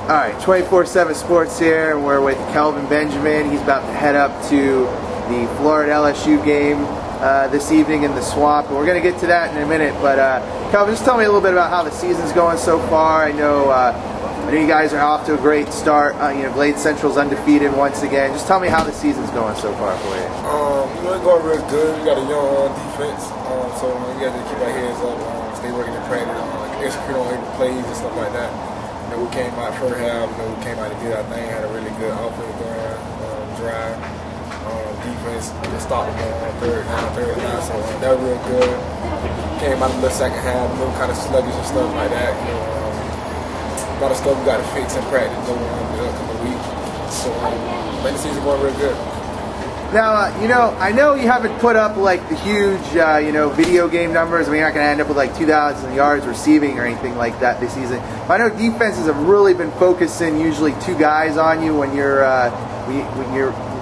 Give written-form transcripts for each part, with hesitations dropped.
All right, 24/7 Sports here, and we're with Kelvin Benjamin. He's about to head up to the Florida LSU game this evening in the Swamp, and we're going to get to that in a minute. But Kelvin, just tell me a little bit about how the season's going so far. I know you guys are off to a great start. Glade Central's undefeated once again. Just tell me how the season's going so far for you. It's going real good. We got a young defense, so we got to keep our heads up, stay working in practice, execute on every plays and stuff like that. We came out first half, we came out and did our thing, had a really good offense going, drive, defense, just stopped them on third down, so that was real good. Came out in the second half, kind of sluggish and stuff like that. A lot of stuff we got to fix and practice over a couple of weeks. So, the season going real good. Now, I know you haven't put up like the huge, video game numbers. I mean, you're not going to end up with like 2,000 yards receiving or anything like that this season. But I know defenses have really been focusing usually two guys on you when you're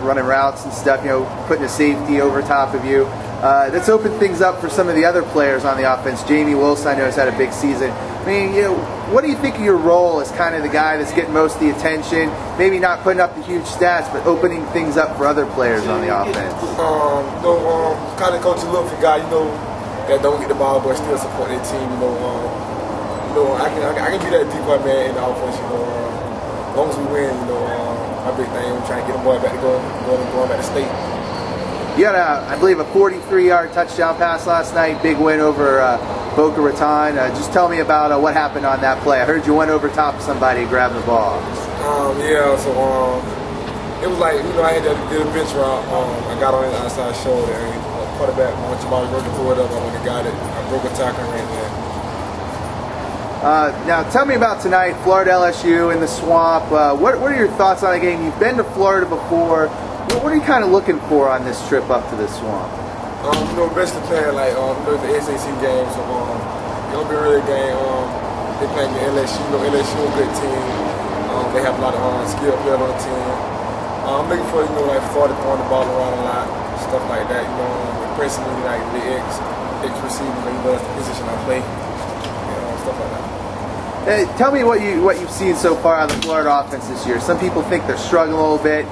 running routes and stuff. Putting a safety over top of you. That's opened things up for some of the other players on the offense. Jamie Wilson, I know, has had a big season. I mean, what do you think of your role as kind of the guy that's getting most of the attention? Maybe not putting up the huge stats, but opening things up for other players on the offense. Kind of coach a little for guy, that don't get the ball but still support their team. I can be that decoy man in the offense. As long as we win, my big thing, we're trying to get the boy back to going back to state. You had, I believe, a 43-yard touchdown pass last night. Big win over Boca Raton. Just tell me about what happened on that play. I heard you went over top of somebody and grabbed the ball. It was like, I had to do a bench route. I got on his outside shoulder, and quarterback, once somebody broke the board up, I went and got it. I broke a tackle right there. Now, tell me about tonight, Florida LSU in the Swamp. What are your thoughts on the game? You've been to Florida before. What are you kind of looking for on this trip up to the Swamp? Basically playing like the SAC game, so it's gonna be a really game. They're playing the LSU. LSU is a good team. They have a lot of skilled players on the team. I'm looking for like Florida throwing the ball around a lot, stuff like that. Impressing me like the X receivers, that's the position I play, stuff like that. Tell me what you've seen so far on the Florida offense this year. Some people think they're struggling a little bit.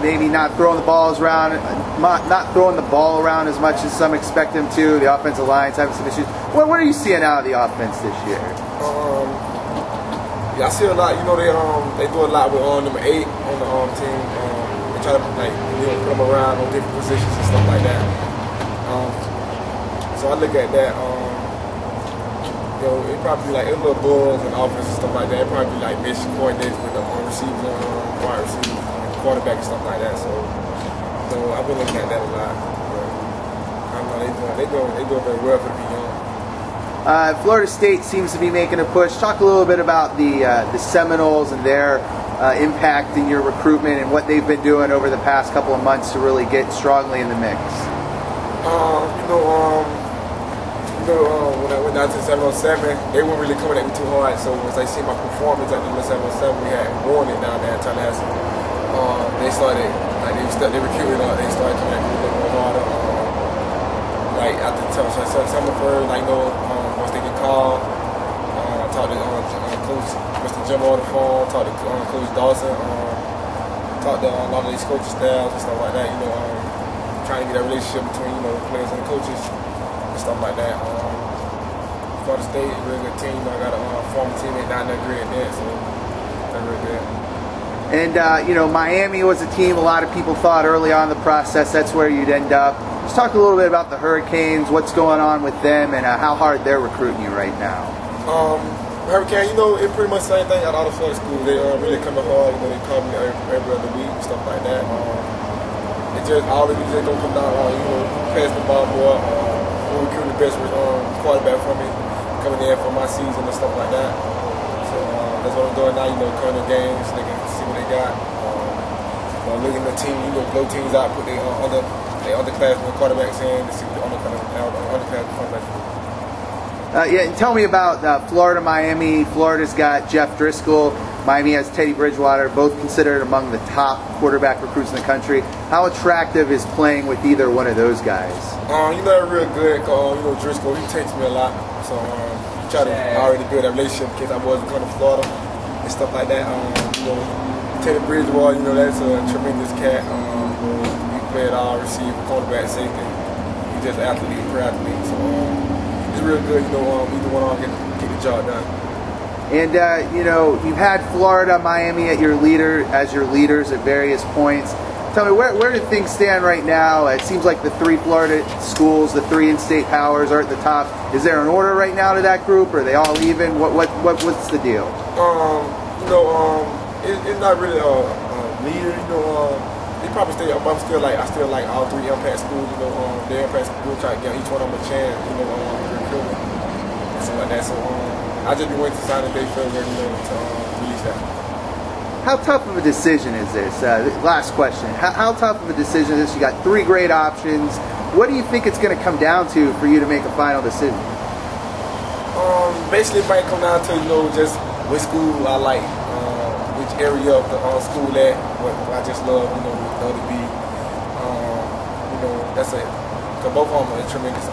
Maybe not throwing the ball around as much as some expect them to. The offensive line's having some issues. What are you seeing out of the offense this year? I see a lot. They do a lot with number 8 on the team. They try to put them around on different positions and stuff like that. So I look at that. It probably like little balls and offense and stuff like that. It probably like mission coordinates with the receivers, wide receivers, quarterback and stuff like that. So I've been looking at that a lot. But I know they doing very well for the young. Florida State seems to be making a push. Talk a little bit about the Seminoles and their impact in your recruitment and what they've been doing over the past couple of months to really get strongly in the mix. When I went down to 707, they weren't really coming at me too hard. So once they see my performance at the 707, we had won it down there in Tallahassee. They started, they recruited up. They started coming at me a little more harder. After summer first, once they get called, I talked to Coach Mr. Jim on the phone, talked to Coach Dawson, talked to a lot of these coaching staffs and stuff like that. Trying to get that relationship between the players and the coaches. Stuff like that. Florida State, a really good team. I got a former teammate down there, great at that, so they're really good. And Miami was a team a lot of people thought early on in the process that's where you'd end up. Just talk a little bit about the Hurricanes, what's going on with them, and how hard they're recruiting you right now. Hurricane, it's pretty much the same thing at all the Florida schools. They really coming hard. They call me every other week, stuff like that. It just all of these don't come down. Pass the ball more. Recruiting the best quarterback for me, coming in for my season and stuff like that. So that's what I'm doing now. Coming to games, they can see what they got. Looking at the team, blow teams out, put their underclassmen quarterbacks in to see what the underclassmen quarterbacks do. And tell me about Florida, Miami. Florida's got Jeff Driscoll. Miami has Teddy Bridgewater, both considered among the top quarterback recruits in the country. How attractive is playing with either one of those guys? They're real good. Driscoll, he takes me a lot. So try to already build that relationship in case I wasn't coming to Florida. and stuff like that. You know, Teddy Bridgewater, you know, that's a tremendous cat. He played all receiver, quarterback, safety. He's just an athlete, a career athlete. So it's real good, you know, either one of them get the job done. And you know, you've had Florida, Miami as your leaders at various points. Tell me, where do things stand right now? It seems like the 3 Florida schools, the 3 in-state powers, are at the top. Is there an order right now to that group? Are they all even? What's the deal? You know, it's not really a leader. You know, they probably I still like all 3 impact schools. You know, the impact schools try to get each one of them a chance. You know, recruitment and stuff like that. So I just been waiting to sign a day for them, you know, to release that. How tough of a decision is this? Last question. How tough of a decision is this? You got 3 great options. What do you think it's going to come down to for you to make a final decision? Basically, it might come down to, you know, just which school I like, which area of the school at, what I just love, you know, love to be. You know, that's it. Because both of them are tremendous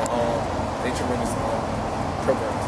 programs.